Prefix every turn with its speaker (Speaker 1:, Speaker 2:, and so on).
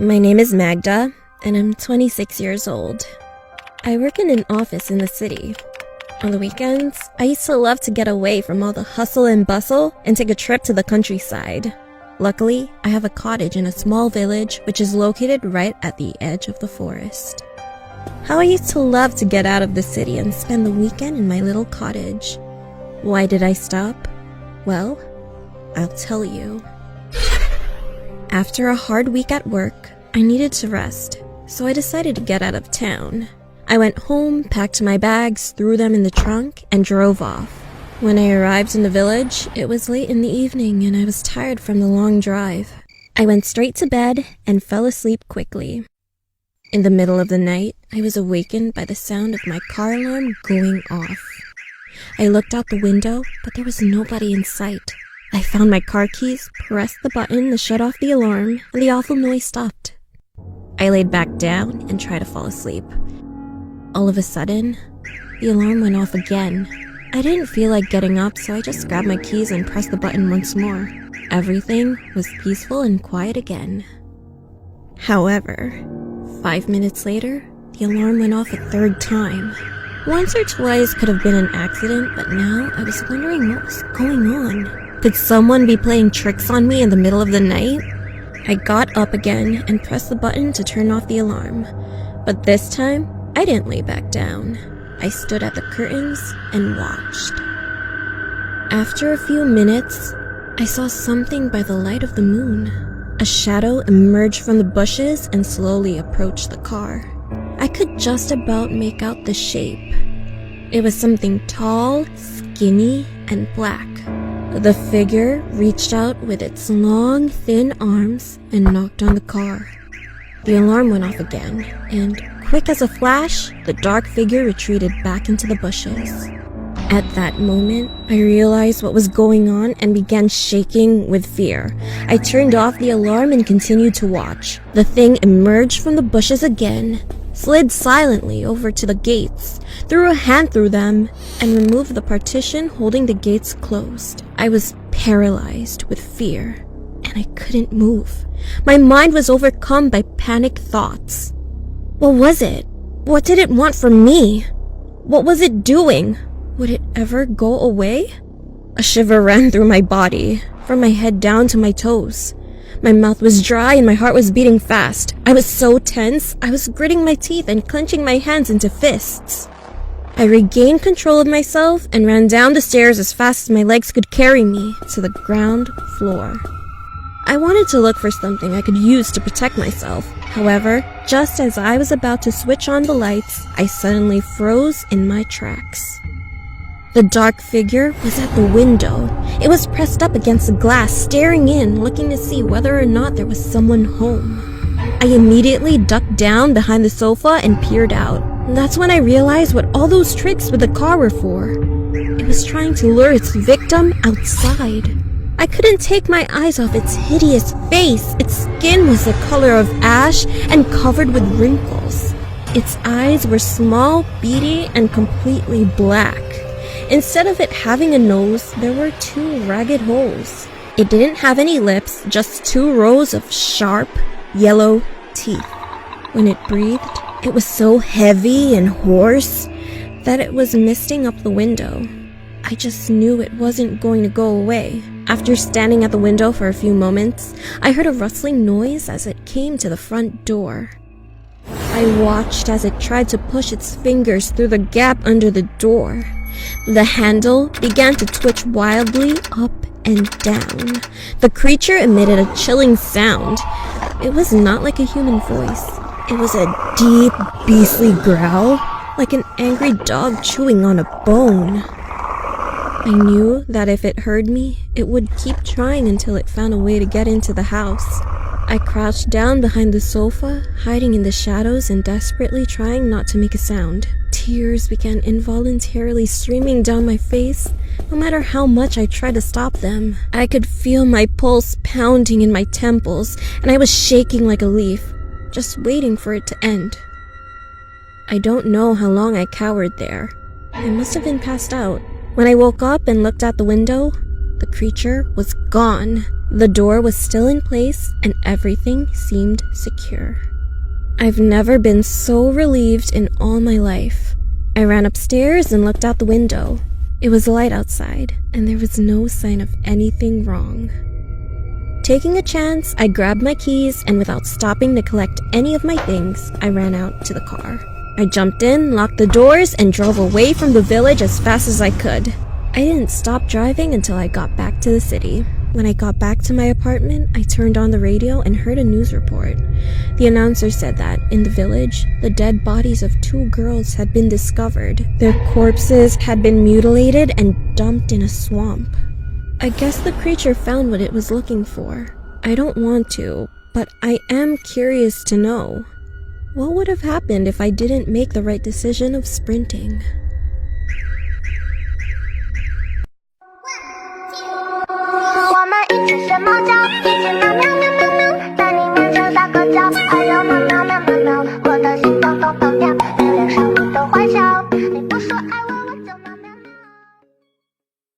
Speaker 1: My name is Magda, and I'm 26 years old. I work in an office in the city. On the weekends, I used to love to get away from all the hustle and bustle and take a trip to the countryside. Luckily, I have a cottage in a small village which is located right at the edge of the forest. How I used to love to get out of the city and spend the weekend in my little cottage. Why did I stop? Well, I'll tell you. After a hard week at work, I needed to rest, so I decided to get out of town. I went home, packed my bags, threw them in the trunk, and drove off. When I arrived in the village, it was late in the evening and I was tired from the long drive. I went straight to bed and fell asleep quickly. In the middle of the night, I was awakened by the sound of my car alarm going off. I looked out the window, but there was nobody in sight. I found my car keys, pressed the button to shut off the alarm, and the awful noise stopped. I laid back down and tried to fall asleep. All of a sudden, the alarm went off again. I didn't feel like getting up, so I just grabbed my keys and pressed the button once more. Everything was peaceful and quiet again. However, 5 minutes later, the alarm went off a third time. Once or twice could have been an accident, but now I was wondering what was going on. Could someone be playing tricks on me in the middle of the night? I got up again and pressed the button to turn off the alarm. But this time, I didn't lay back down. I stood at the curtains and watched. After a few minutes, I saw something by the light of the moon. A shadow emerged from the bushes and slowly approached the car. I could just about make out the shape. It was something tall, skinny, and black. The figure reached out with its long, thin arms and knocked on the car. The alarm went off again, and quick as a flash, the dark figure retreated back into the bushes. At that moment, I realized what was going on and began shaking with fear. I turned off the alarm and continued to watch. The thing emerged from the bushes again, slid silently over to the gates, threw a hand through them, and removed the partition holding the gates closed. I was paralyzed with fear, and I couldn't move. My mind was overcome by panic thoughts. What was it? What did it want from me? What was it doing? Would it ever go away? A shiver ran through my body, from my head down to my toes. My mouth was dry and my heart was beating fast. I was so tense, I was gritting my teeth and clenching my hands into fists. I regained control of myself and ran down the stairs as fast as my legs could carry me to the ground floor. I wanted to look for something I could use to protect myself. However, just as I was about to switch on the lights, I suddenly froze in my tracks. The dark figure was at the window. It was pressed up against the glass, staring in, looking to see whether or not there was someone home. I immediately ducked down behind the sofa and peered out. That's when I realized what all those tricks with the car were for. It was trying to lure its victim outside. I couldn't take my eyes off its hideous face. Its skin was the color of ash and covered with wrinkles. Its eyes were small, beady, and completely black. Instead of it having a nose, there were 2 ragged holes. It didn't have any lips, just 2 rows of sharp, yellow teeth. When it breathed, it was so heavy and hoarse that it was misting up the window. I just knew it wasn't going to go away. After standing at the window for a few moments, I heard a rustling noise as it came to the front door. I watched as it tried to push its fingers through the gap under the door. The handle began to twitch wildly up and down. The creature emitted a chilling sound. It was not like a human voice. It was a deep, beastly growl, like an angry dog chewing on a bone. I knew that if it heard me, it would keep trying until it found a way to get into the house. I crouched down behind the sofa, hiding in the shadows and desperately trying not to make a sound. Tears began involuntarily streaming down my face, no matter how much I tried to stop them. I could feel my pulse pounding in my temples, and I was shaking like a leaf, just waiting for it to end. I don't know how long I cowered there. I must have been passed out. When I woke up and looked out the window, the creature was gone. The door was still in place and everything seemed secure. I've never been so relieved in all my life. I ran upstairs and looked out the window. It was light outside, and there was no sign of anything wrong. Taking a chance, I grabbed my keys, and without stopping to collect any of my things, I ran out to the car. I jumped in, locked the doors, and drove away from the village as fast as I could. I didn't stop driving until I got back to the city. When I got back to my apartment, I turned on the radio and heard a news report. The announcer said that, in the village, the dead bodies of 2 girls had been discovered. Their corpses had been mutilated and dumped in a swamp. I guess the creature found what it was looking for. I don't want to, but I am curious to know. What would have happened if I didn't make the right decision of sprinting?